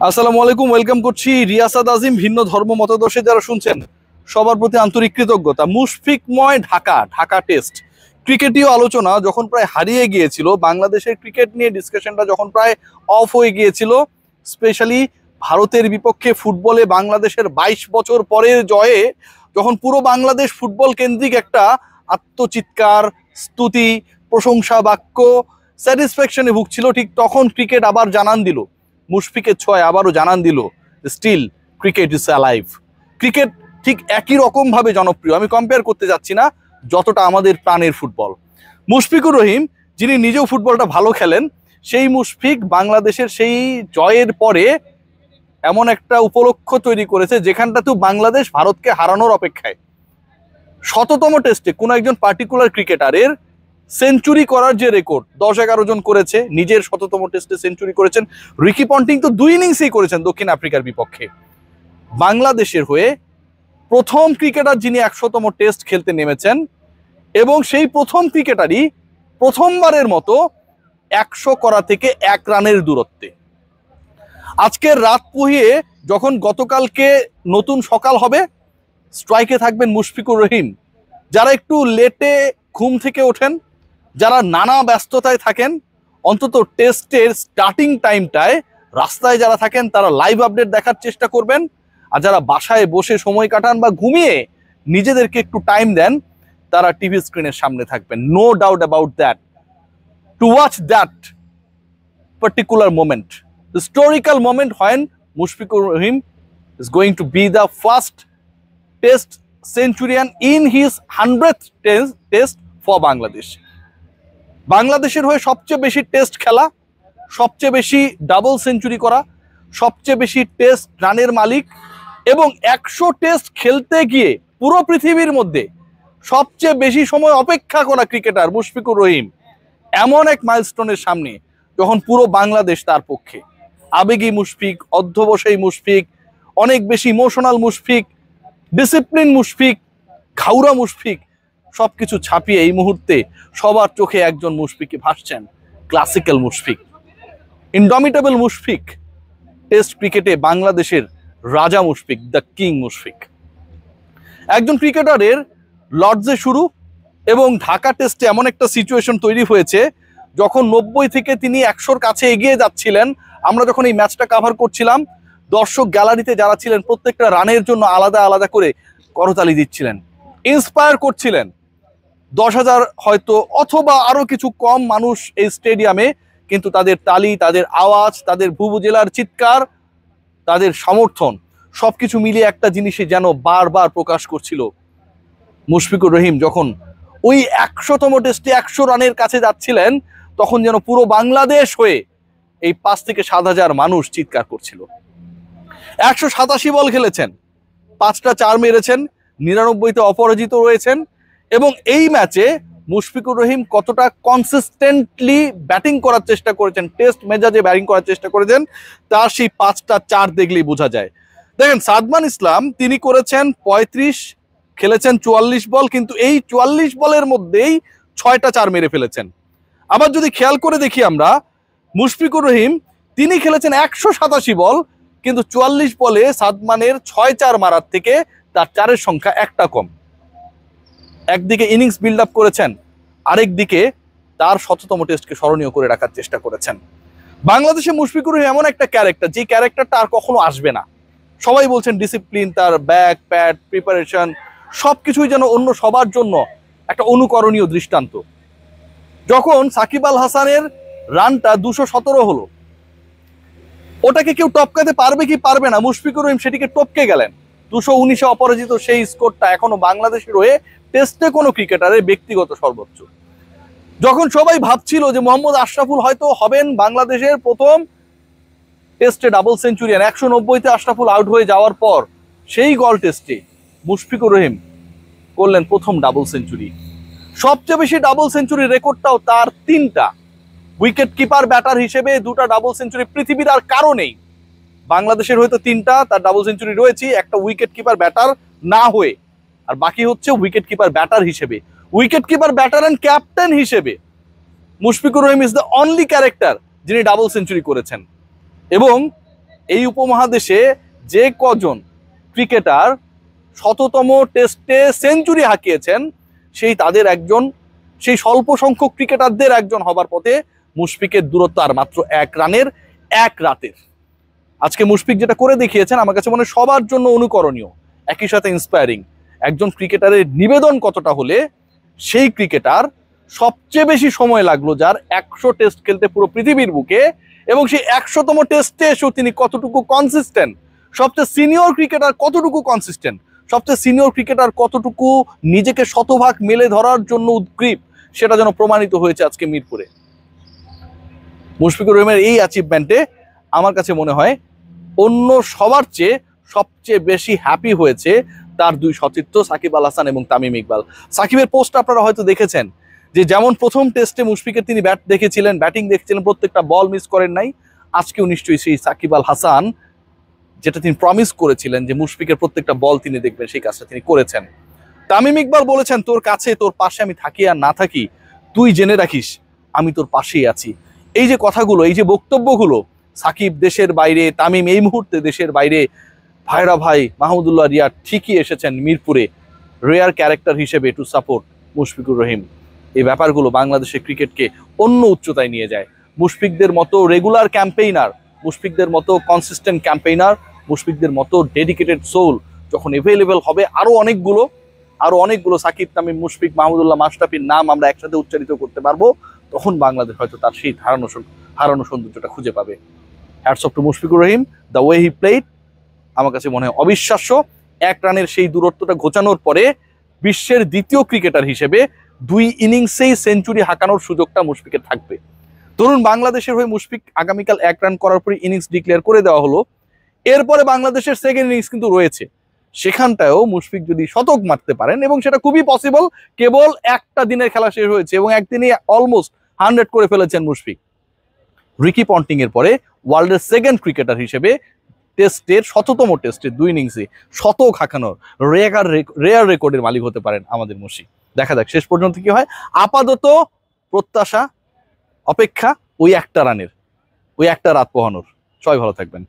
আসসালামু আলাইকুম, ওয়েলকাম করছি রিয়াসাদ আজিম। ভিন্ন ধর্ম মতাদর্শে যারা শুনছেন সবার প্রতি আন্তরিক কৃতজ্ঞতা। মুশফিকময় ঢাকা ঢাকা টেস্ট ক্রিকেটীয় আলোচনা যখন প্রায় হারিয়ে গিয়েছিল, বাংলাদেশের ক্রিকেট নিয়ে ডিসকাশনটা যখন প্রায় অফ হয়ে গিয়েছিল, স্পেশালি ভারতের বিপক্ষে ফুটবলে বাংলাদেশের 22 বছর পরের জয়ে যখন পুরো বাংলাদেশ ফুটবল কেন্দ্রিক একটা আত্মচিৎকার, স্তুতি, প্রশংসা বাক্য, স্যাটিসফ্যাকশনে ভুগছিল, ঠিক তখন ক্রিকেট আবার জানান দিল, মুশফিকের ছয় আবারও জানান দিল, still cricket is alive. Cricket ঠিক একই রকম ভাবে জনপ্রিয়, আমি কম্পেয়ার করতে যাচ্ছি না, যতটা আমাদের প্রাণের ফুটবল। মুশফিকুর রহিম, যিনি নিজেও ফুটবলটা ভালো খেলেন, সেই মুশফিক বাংলাদেশের সেই জয়ের পরে এমন একটা উপলক্ষ তৈরি করেছে যেখানটাতেও বাংলাদেশ ভারতকে হারানোর অপেক্ষায়। শততম টেস্টে কোনো একজন পার্টিকুলার ক্রিকেটারের সেঞ্চুরি করার যে রেকর্ড 10-11 জন করেছে, নিজের শততম টেস্টে সেঞ্চুরি করেছেন। রিকি পন্টিং তো 2 ইনিংসেই করেছেন দক্ষিণ আফ্রিকার বিপক্ষে। বাংলাদেশের হয়ে প্রথম ক্রিকেটার যিনি 100তম টেস্ট খেলতে নেমেছেন, এবং সেই প্রথম ক্রিকেটারই প্রথমবারের মতো 100 করা থেকে 1 রানের দূরত্বে। আজকের রাত পুহিয়ে যখন গতকালকে নতুন সকাল হবে, স্ট্রাইকে থাকবেন মুশফিকুর রহিম। যারা একটু লেটে ঘুম থেকে ওঠেন, যারা নানা ব্যস্ততায় থাকেন, অন্তত টেস্টের স্টার্টিং টাইমটায় রাস্তায় যারা থাকেন তারা লাইভ আপডেট দেখার চেষ্টা করবেন। আর যারা বাসায় বসে সময় কাটান বা ঘুমিয়ে নিজেদেরকে একটু টাইম দেন, তারা টিভি স্ক্রিনের সামনে থাকবেন। No doubt about that, to watch that particular moment, historical moment, when Mushfiqur Rahim is going to be the first test centurion in his 100th test for Bangladesh. বাংলাদেশের হয়ে সবচেয়ে বেশি টেস্ট খেলা, সবচেয়ে বেশি ডাবল সেঞ্চুরি করা, সবচেয়ে বেশি টেস্ট রানের মালিক, এবং 100 টেস্ট খেলতে গিয়ে পুরো পৃথিবীর মধ্যে সবচেয়ে বেশি সময় অপেক্ষা করা ক্রিকেটার মুশফিকুর রহিম এমন এক মাইলস্টোনের সামনে, যখন পুরো বাংলাদেশ তার পক্ষে। আবেগী মুশফিক, অধ্যবসায়ী মুশফিক, অনেক বেশি ইমোশনাল মুশফিক, ডিসিপ্লিন মুশফিক, ঘাউরা মুশফিক, সবকিছু ছাপিয়ে এই মুহূর্তে সবার চোখে একজন মুশফিকে ভাসছেন, classical Mushfiq, indomitable Mushfiq, test ক্রিকেটে বাংলাদেশের রাজা মুশফিক, দ্য কিং মুশফিক। একজন ক্রিকেটারের লর্ডসে শুরু, এবং ঢাকা টেস্টে এমন একটা সিচুয়েশন তৈরি হয়েছে যখন 90 থেকে তিনি 100-র কাছে এগিয়ে যাচ্ছিলেন। আমরা যখন এই ম্যাচটা কাভার করছিলাম, দর্শক গ্যালারিতে যারা ছিলেন প্রত্যেকটা রানের জন্য আলাদা আলাদা করে করতালি দিচ্ছিলেন, ইন্সপায়ার করছিলেন। 10,000 হয়তো অথবা আরো কিছু কম মানুষ এই স্টেডিয়ামে, কিন্তু তাদের তালি, তাদের আওয়াজ, তাদের ভুবুজেলার চিৎকার, তাদের সমর্থন, সবকিছু মিলিয়ে একটা জিনিসই যেন বারবার প্রকাশ করছিল, মুশফিকুর রহিম যখন ওই 100তম টেস্টে 100 রানের কাছে যাচ্ছিলেন, তখন যেন পুরো বাংলাদেশ হয়ে এই 5 থেকে 7,000 মানুষ চিৎকার করছিল। 187 বল খেলেছেন, 5টা 4 মেরেছেন, 99তে অপরাজিত রয়েছেন। এবং এই ম্যাচে মুশফিকুর রহিম কতটা কনসিস্টেন্টলি ব্যাটিং করার চেষ্টা করেছেন, টেস্ট মেজাজে ব্যাটিং করার চেষ্টা করেছেন, তার সেই 5টা 4 দেখলেই বোঝা যায়। দেখেন, সাদমান ইসলাম তিনি করেছেন 35, খেলেছেন 44 বল, কিন্তু এই 44 বলের মধ্যেই 6টা 4 মেরে ফেলেছেন। আবার যদি খেয়াল করে দেখি আমরা, মুশফিকুর রহিম তিনি খেলেছেন 187 বল, কিন্তু 44 বলে সাদমানের 6-4 মারার থেকে তার 4-এর সংখ্যা একটা কম। একদিকে ইনিংস বিল্ড আপ করেছেন, আরেক দিকে তার 100তম টেস্টকে স্মরণীয় করে রাখার চেষ্টা করেছেন। বাংলাদেশে মুশফিকুর রহিম এমন একটা ক্যারেক্টার, যে ক্যারেক্টারটা আর কখনো আসবে না। সবাই বলছেন ডিসিপ্লিন, তার ব্যাক প্যাড, প্রিপারেশন, সবকিছুই যেন অন্য সবার জন্য একটা অনুকরণীয় দৃষ্টান্ত। যখন সাকিব আল হাসানের রানটা 217 হলো, ওটাকে কেউ টপকাতে পারবে কি পারবে না, মুশফিকুর রহিম সেটিকে টপকে গেলেন। 219-এ অপরাজিত সেই স্কোরটা এখনো বাংলাদেশের হয়ে টেস্টে কোনো ক্রিকেটারের ব্যক্তিগত সর্বোচ্চ। যখন সবাই ভাবছিল যে মোহাম্মদ আশরাফুল হয়তো হবেন বাংলাদেশের প্রথম টেস্টে ডাবল সেঞ্চুরিয়ান, 190-তে আশরাফুল আউট হয়ে যাওয়ার পর সেই গল টেস্টে মুশফিকুর রহিম করলেন প্রথম ডাবল সেঞ্চুরি। সবচেয়ে বেশি ডাবল সেঞ্চুরির রেকর্ডটাও তার 3টা। উইকেট কিপার ব্যাটার হিসেবে 2টা ডাবল সেঞ্চুরি পৃথিবীর আর কারো নেই। বাংলাদেশের হয়তো 3টা তার ডাবল সেঞ্চুরি রয়েছে, একটা উইকেট কিপার ব্যাটার না হয়ে, আর বাকি হচ্ছে উইকেট কিপার ব্যাটার হিসেবে। Wicket keeper batter and captain হিসেবে Mushfiqur Rahim is the only character যিনি ডাবল সেঞ্চুরি করেছেন। এবং এই উপমহাদেশে যে কজন ক্রিকেটার শততম টেস্টে সেঞ্চুরি হাঁকিয়েছেন সেই তাদের একজন, সেই স্বল্প সংখ্যক ক্রিকেটারদের একজন হবার পথে মুশফিকের দূরত্ব আর মাত্র 1 রানের 1 রাতের। আজকে মুশফিক যেটা করে দেখিয়েছেন আমার কাছে মনে হয় সবার জন্য অনুকরণীয়, একই সাথে ইন্সপায়ারিং। একজন ক্রিকেটারের নিবেদন কতটা হলে সেই ক্রিকেটার সবচেয়ে বেশি সময় লাগলো যার 100 টেস্ট খেলতে পুরো পৃথিবীর বুকে, এবং সেই 100তম টেস্টে এসেও তিনি কতটুকু কনসিস্টেন্ট, সবচেয়ে সিনিয়র ক্রিকেটার কতটুকু কনসিস্টেন্ট, সবচেয়ে সিনিয়র ক্রিকেটার কতটুকু নিজেকে শতভাগ মেলে ধরার জন্য উদ্গ্রীব, সেটা যেন প্রমাণিত হয়েছে আজকে মিরপুরে। মুশফিকুর রহিমের এই অ্যাচিভমেন্টে আমার কাছে মনে হয় অন্য সবার চেয়ে সবচেয়ে বেশি হ্যাপি হয়েছে তার 2 সতীর্থ সাকিব আল হাসান এবং তামিম ইকবাল। সাকিবের পোস্ট আপনারা হয়তো দেখেছেন যে যেমন প্রথম টেস্টে মুশফিকের তিনি ব্যাটিং দেখেছিলেন, প্রত্যেকটা বল মিস করেন নাই। আজকেও নিশ্চয়ই সেই সাকিব আল হাসান যেটা তিনি প্রমিস করেছিলেন যে মুশফিকের প্রত্যেকটা বল তিনি দেখবেন, সেই কাজটা তিনি করেছেন। তামিম ইকবাল বলেছেন, তোর কাছে তোর পাশে আমি থাকি আর না থাকি তুই জেনে রাখিস আমি তোর পাশেই আছি। এই যে কথাগুলো, এই যে বক্তব্যগুলো, সাকিব দেশের বাইরে, তামিম এই মুহূর্তে দেশের বাইরে, ভাইরা ভাই মাহমুদুল্লাহ রিয়াদ ঠিকই এসেছেন মিরপুরে রেয়ার ক্যারেক্টার হিসেবে টু সাপোর্ট মুশফিকুর রহিম। এই ব্যাপারগুলো বাংলাদেশের ক্রিকেটকে অন্য উচ্চতায় নিয়ে যায়। মুশফিকদের মতো রেগুলার ক্যাম্পেইনার, মুশফিকদের মতো কনসিস্টেন্ট ক্যাম্পেইনার, মুশফিকদের মতো ডেডিকেটেড সোল যখন এভেলেবেল হবে, আরো অনেকগুলো সাকিব, তামিম, মুশফিক, মাহমুদুল্লাহ, মাশরাফির নাম আমরা একসাথে উচ্চারিত করতে পারবো, তখন বাংলাদেশ হয়তো তার সেই হারানো সৌন্দর্যটা খুঁজে পাবে। Hats off to Mushfiqur Rahim, the way he played আমার কাছে মনে হয় অবিশ্বাস্য। 1 রানের সেই দূরত্বটা ঘোচানোর পরে বিশ্বের দ্বিতীয় ক্রিকেটার হিসেবে 2 ইনিংসেই সেঞ্চুরি হাঁকানোর সুযোগটা মুশফিকের থাকবে। ধরুন বাংলাদেশের হয়ে মুশফিক আগামীকাল 1 রান করার পরে ইনিংস ডিক্লেয়ার করে দেওয়া হলো, এরপরে বাংলাদেশের সেকেন্ড ইনিংস কিন্তু রয়েছে, সেখানটায়ও মুশফিক যদি শতক মারতে পারেন, এবং সেটা খুবই পসিবল, কেবল একটা দিনের খেলা শেষ হয়েছে এবং একদিনে অলমোস্ট 100 করে ফেলেছেন মুশফিক। রিকি পন্টিং এর পরে ওয়ার্ল্ডের সেকেন্ড ক্রিকেটার হিসেবে টেস্টের 100তম টেস্টের 2 ইনিংসে শতক হাঁকানোর রেয়ার রেকর্ডের মালিক হতে পারেন আমাদের মুশফিক। দেখা যাক শেষ পর্যন্ত কি হয়। আপাতত প্রত্যাশা, অপেক্ষা ওই একটা রাত পোহানোর। সবাই ভালো থাকবেন।